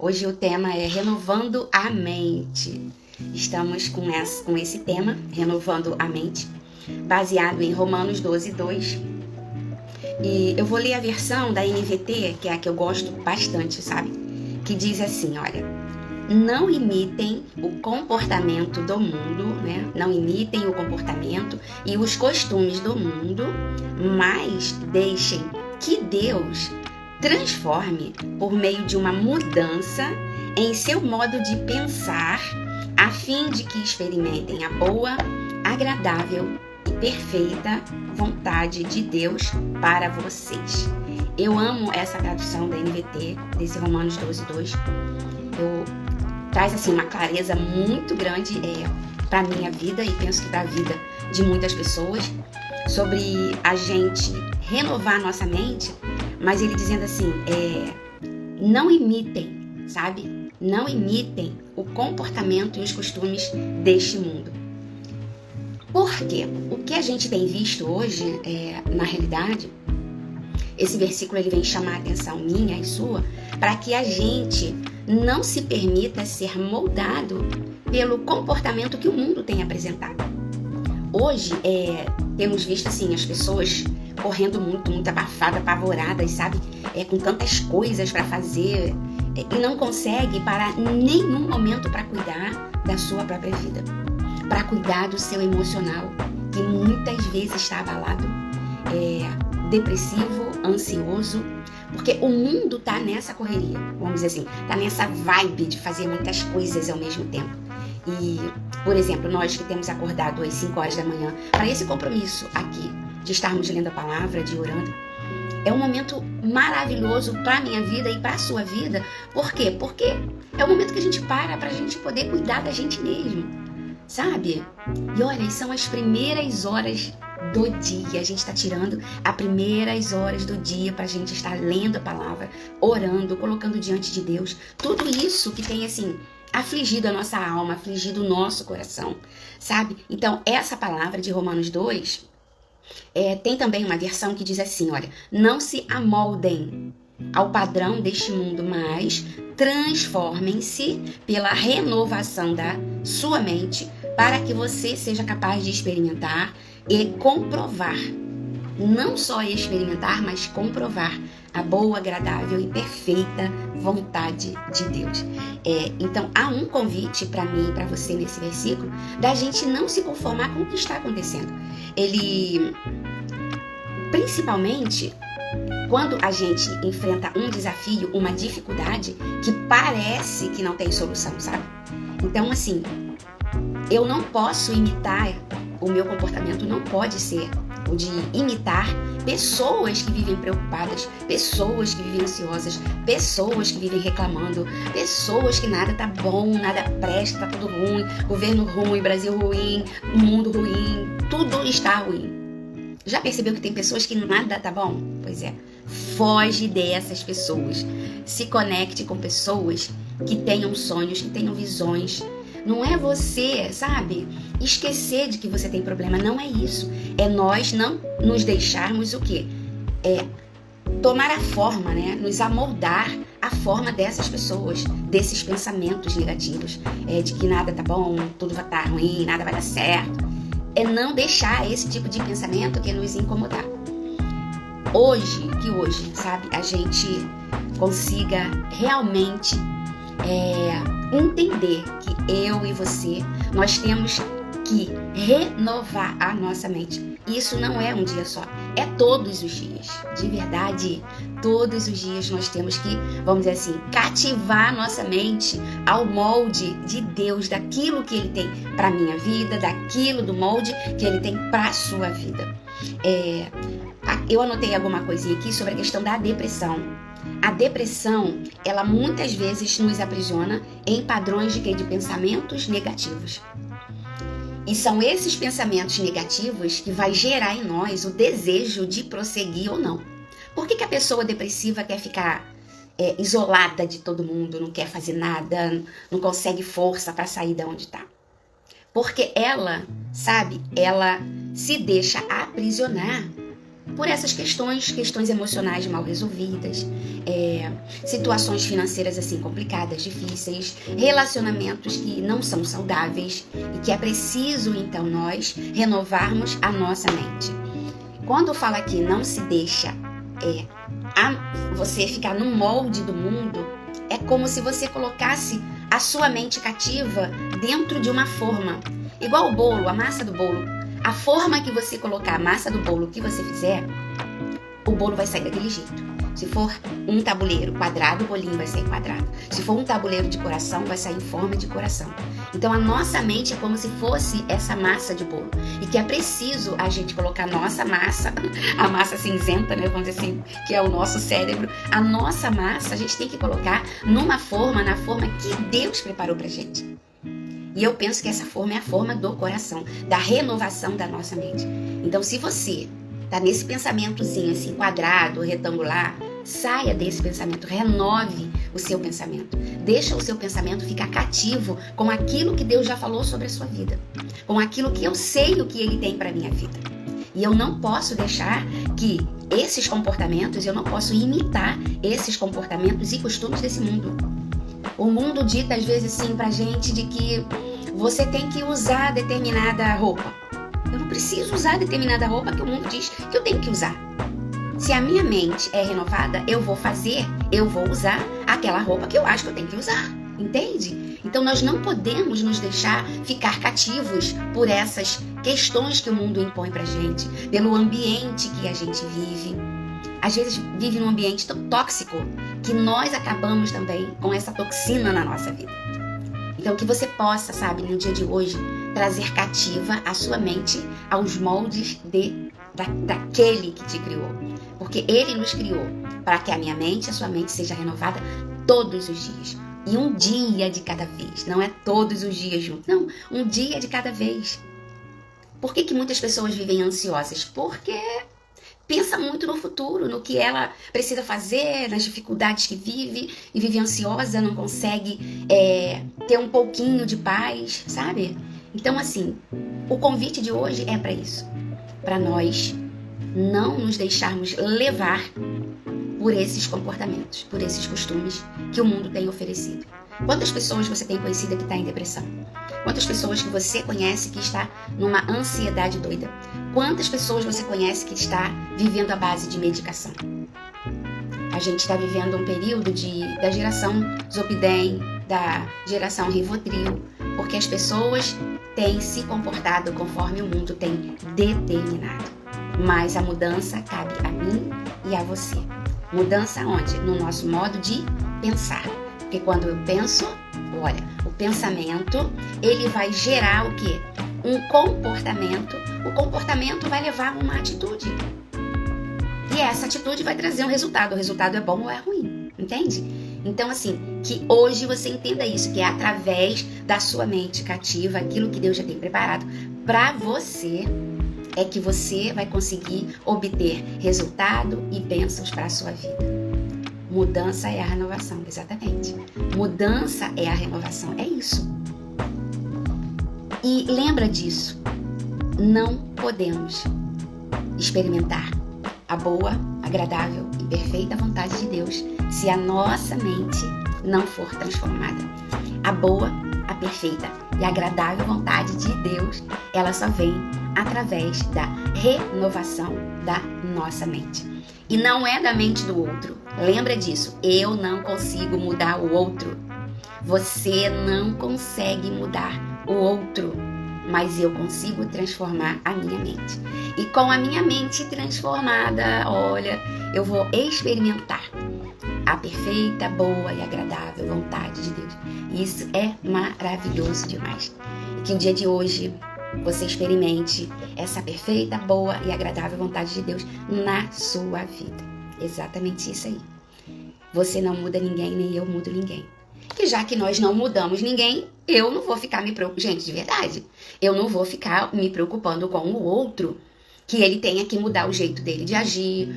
Hoje o tema é Renovando a Mente. Estamos com esse tema, Renovando a Mente, baseado em Romanos 12:2. E eu vou ler a versão da NVT, que é a que eu gosto bastante, sabe? Que diz assim, olha: não imitem o comportamento do mundo, né? Não imitem o comportamento e os costumes do mundo, mas deixem que Deus transforme por meio de uma mudança em seu modo de pensar, a fim de que experimentem a boa, agradável e perfeita vontade de Deus para vocês. Eu amo essa tradução da NVT, desse Romanos 12:2. Traz assim uma clareza muito grande para a minha vida e penso que para a vida de muitas pessoas, sobre a gente renovar a nossa mente, mas ele dizendo assim, não imitem, sabe? Não imitem o comportamento e os costumes deste mundo. Por quê? O que a gente tem visto hoje, na realidade, esse versículo ele vem chamar a atenção minha e sua, para que a gente não se permita ser moldado pelo comportamento que o mundo tem apresentado. Hoje, temos visto assim, as pessoas correndo muito abafadas, apavoradas, sabe? Com tantas coisas para fazer e não consegue parar nenhum momento para cuidar da sua própria vida, para cuidar do seu emocional, que muitas vezes está abalado, depressivo, ansioso, porque o mundo tá nessa correria, vamos dizer assim, tá nessa vibe de fazer muitas coisas ao mesmo tempo. E, por exemplo, nós que temos acordado às 5 horas da manhã para esse compromisso aqui, de estarmos lendo a palavra, de orando, é um momento maravilhoso para a minha vida e para a sua vida. Por quê? Porque é o momento que a gente para a gente poder cuidar da gente mesmo, sabe? E olha, são as primeiras horas do dia, a gente está tirando as primeiras horas do dia para a gente estar lendo a palavra, orando, colocando diante de Deus, tudo isso que tem assim, afligido a nossa alma, afligido o nosso coração, sabe? Então, essa palavra de Romanos 2, tem também uma versão que diz assim, olha: não se amoldem ao padrão deste mundo, mas transformem-se pela renovação da sua mente, para que você seja capaz de experimentar e comprovar, não só experimentar, mas comprovar a boa, agradável e perfeita vontade de Deus. Então, há um convite para mim e para você nesse versículo, da gente não se conformar com o que está acontecendo. Ele, principalmente, quando a gente enfrenta um desafio, uma dificuldade que parece que não tem solução, sabe? Então, assim, eu não posso imitar, o meu comportamento não pode ser o de imitar pessoas que vivem preocupadas, pessoas que vivem ansiosas, pessoas que vivem reclamando, pessoas que nada tá bom, nada presta, tá tudo ruim, governo ruim, Brasil ruim, mundo ruim, tudo está ruim. Já percebeu que tem pessoas que nada tá bom? Pois é, foge dessas pessoas. Se conecte com pessoas que tenham sonhos, que tenham visões. Não é você, sabe, esquecer de que você tem problema, não é isso. É nós não nos deixarmos o quê? Tomar a forma, né? Nos amoldar a forma dessas pessoas, desses pensamentos negativos, de que nada tá bom, tudo vai estar ruim, nada vai dar certo. É não deixar esse tipo de pensamento que nos incomodar. Hoje, sabe, a gente consiga realmente entender que eu e você, nós temos que renovar a nossa mente. Isso não é um dia só, é todos os dias. De verdade, todos os dias nós temos que, vamos dizer assim, cativar a nossa mente ao molde de Deus, daquilo que Ele tem para a minha vida, daquilo do molde que Ele tem para a sua vida. Eu anotei alguma coisinha aqui sobre a questão da depressão. A depressão, ela muitas vezes nos aprisiona em padrões de pensamentos negativos. E são esses pensamentos negativos que vai gerar em nós o desejo de prosseguir ou não. Por que a pessoa depressiva quer ficar isolada de todo mundo, não quer fazer nada, não consegue força para sair de onde está? Porque ela, sabe, ela se deixa aprisionar por essas questões emocionais mal resolvidas, situações financeiras assim complicadas, difíceis, relacionamentos que não são saudáveis e que é preciso então nós renovarmos a nossa mente. Quando fala aqui não se deixa você ficar no molde do mundo, é como se você colocasse a sua mente cativa dentro de uma forma. Igual o bolo, a massa do bolo. A forma que você colocar a massa do bolo que você fizer, o bolo vai sair daquele jeito. Se for um tabuleiro quadrado, o bolinho vai sair quadrado. Se for um tabuleiro de coração, vai sair em forma de coração. Então a nossa mente é como se fosse essa massa de bolo. E que é preciso a gente colocar a nossa massa, a massa cinzenta, né, vamos dizer assim, que é o nosso cérebro. A nossa massa a gente tem que colocar na forma que Deus preparou pra gente. E eu penso que essa forma é a forma do coração, da renovação da nossa mente. Então se você tá nesse pensamentozinho assim, quadrado, retangular, saia desse pensamento, renove o seu pensamento. Deixa o seu pensamento ficar cativo com aquilo que Deus já falou sobre a sua vida, com aquilo que eu sei o que Ele tem para minha vida. E eu não posso deixar que esses comportamentos, eu não posso imitar esses comportamentos e costumes desse mundo. O mundo dita às vezes assim pra gente de que você tem que usar determinada roupa. Eu não preciso usar determinada roupa que o mundo diz que eu tenho que usar. Se a minha mente é renovada, eu vou usar aquela roupa que eu acho que eu tenho que usar. Entende? Então nós não podemos nos deixar ficar cativos por essas questões que o mundo impõe pra gente, pelo ambiente que a gente vive. Às vezes vive num ambiente tão tóxico que nós acabamos também com essa toxina na nossa vida. Então que você possa, sabe, no dia de hoje, trazer cativa a sua mente aos moldes daquele que te criou. Porque Ele nos criou para que a minha mente, a sua mente seja renovada todos os dias. E um dia de cada vez. Não é todos os dias juntos. Não, um dia de cada vez. Por que muitas pessoas vivem ansiosas? Porque pensa muito no futuro, no que ela precisa fazer, nas dificuldades que vive, e vive ansiosa, não consegue ter um pouquinho de paz, sabe? Então, assim, o convite de hoje é para isso, para nós não nos deixarmos levar por esses comportamentos, por esses costumes que o mundo tem oferecido. Quantas pessoas você tem conhecido que está em depressão? Quantas pessoas que você conhece que está numa ansiedade doida? Quantas pessoas você conhece que está vivendo à base de medicação? A gente está vivendo um período da geração Zolpidem, da geração Rivotril, porque as pessoas têm se comportado conforme o mundo tem determinado. Mas a mudança cabe a mim e a você. Mudança onde? No nosso modo de pensar. Porque quando eu penso, olha, o pensamento, ele vai gerar o quê? Um comportamento. O comportamento vai levar a uma atitude. E essa atitude vai trazer um resultado. O resultado é bom ou é ruim, entende? Então, assim, que hoje você entenda isso, que é através da sua mente cativa, aquilo que Deus já tem preparado para você, é que você vai conseguir obter resultado e bênçãos para a sua vida. Mudança é a renovação, exatamente. Mudança é a renovação, é isso. E lembra disso, não podemos experimentar a boa, agradável e perfeita vontade de Deus se a nossa mente não for transformada. A boa, a perfeita e agradável vontade de Deus, ela só vem através da renovação da nossa mente. E não é da mente do outro. Lembra disso. Eu não consigo mudar o outro. Você não consegue mudar o outro. Mas eu consigo transformar a minha mente. E com a minha mente transformada, olha, eu vou experimentar a perfeita, boa e agradável vontade de Deus. E isso é maravilhoso demais. E que o dia de hoje você experimente essa perfeita, boa e agradável vontade de Deus na sua vida. Exatamente isso aí. Você não muda ninguém, nem eu mudo ninguém. Que já que nós não mudamos ninguém, eu não vou ficar me preocupando. Gente, de verdade, eu não vou ficar me preocupando com o outro, que ele tenha que mudar o jeito dele de agir.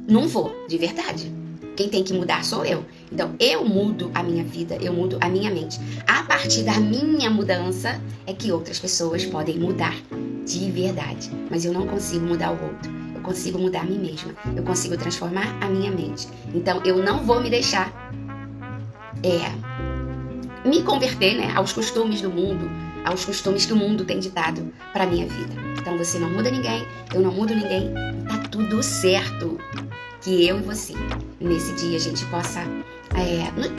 Não vou, de verdade. Quem tem que mudar sou eu. Então, eu mudo a minha vida, eu mudo a minha mente. A partir da minha mudança é que outras pessoas podem mudar de verdade. Mas eu não consigo mudar o outro. Eu consigo mudar a mim mesma. Eu consigo transformar a minha mente. Então, eu não vou me deixar me converter, né, aos costumes do mundo, aos costumes que o mundo tem ditado para minha vida. Então, você não muda ninguém, eu não mudo ninguém. Tá tudo certo. Que eu e você, nesse dia, a gente possa,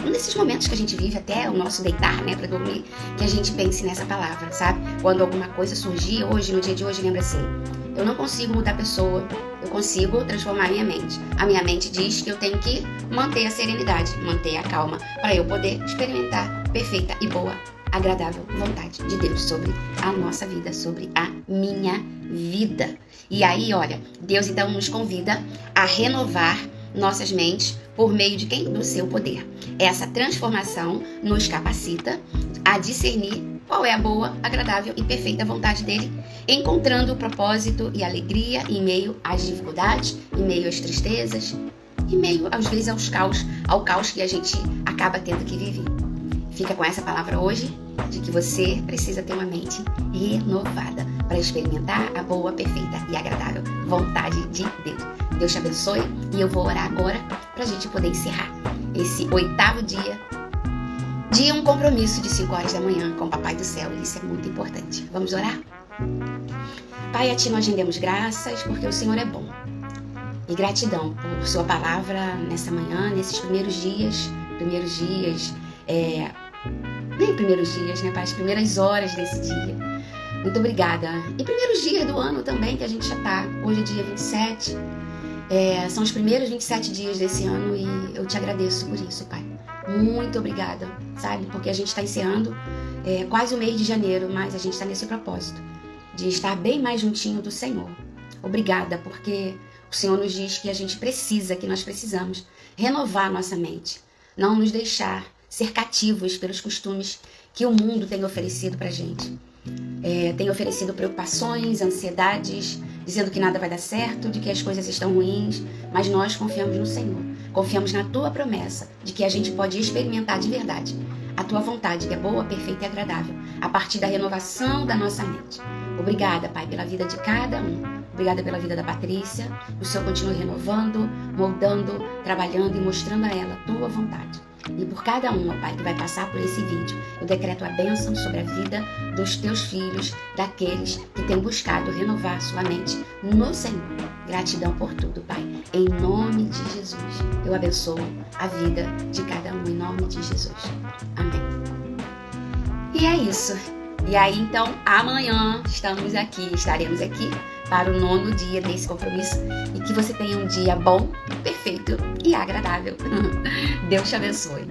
nesses momentos que a gente vive até o nosso deitar, né, para dormir, que a gente pense nessa palavra, sabe? Quando alguma coisa surgir hoje, no dia de hoje, lembra assim, eu não consigo mudar a pessoa, eu consigo transformar a minha mente. A minha mente diz que eu tenho que manter a serenidade, manter a calma, para eu poder experimentar perfeita e boa, agradável vontade de Deus sobre a nossa vida, sobre a minha vida. E aí, olha, Deus então nos convida a renovar nossas mentes por meio de quem? Do seu poder. Essa transformação nos capacita a discernir qual é a boa, agradável e perfeita vontade dele, encontrando o propósito e alegria em meio às dificuldades, em meio às tristezas, em meio, às vezes, ao caos que a gente acaba tendo que viver. Fica com essa palavra hoje, de que você precisa ter uma mente renovada para experimentar a boa, perfeita e agradável vontade de Deus. Deus te abençoe e eu vou orar agora para a gente poder encerrar esse 8º dia de um compromisso de 5 horas da manhã com o Papai do Céu. Isso é muito importante. Vamos orar? Pai, a Ti nós rendemos graças porque o Senhor é bom. E gratidão por Sua palavra nessa manhã, nesses primeiros dias, né, Pai? As primeiras horas desse dia. Muito obrigada. E primeiros dias do ano também, que a gente já tá. Hoje é dia 27. São os primeiros 27 dias desse ano e eu te agradeço por isso, Pai. Muito obrigada, sabe? Porque a gente está encerrando quase o mês de janeiro, mas a gente está nesse propósito de estar bem mais juntinho do Senhor. Obrigada, porque o Senhor nos diz que a gente precisa, que nós precisamos renovar nossa mente. Não nos deixar ser cativos pelos costumes que o mundo tem oferecido pra gente. Tem oferecido preocupações, ansiedades, dizendo que nada vai dar certo, de que as coisas estão ruins, mas nós confiamos no Senhor. Confiamos na Tua promessa de que a gente pode experimentar de verdade a Tua vontade, que é boa, perfeita e agradável, a partir da renovação da nossa mente. Obrigada, Pai, pela vida de cada um. Obrigada pela vida da Patrícia. O Senhor continue renovando, moldando, trabalhando e mostrando a ela a Tua vontade. E por cada um, ó Pai, que vai passar por esse vídeo, eu decreto a bênção sobre a vida dos Teus filhos, daqueles que têm buscado renovar sua mente no Senhor. Gratidão por tudo, Pai. Em nome de Jesus, eu abençoo a vida de cada um, em nome de Jesus. Amém. E é isso. E aí, então, amanhã estaremos aqui para o 9º dia desse compromisso e que você tenha um dia bom, perfeito e agradável. Deus te abençoe.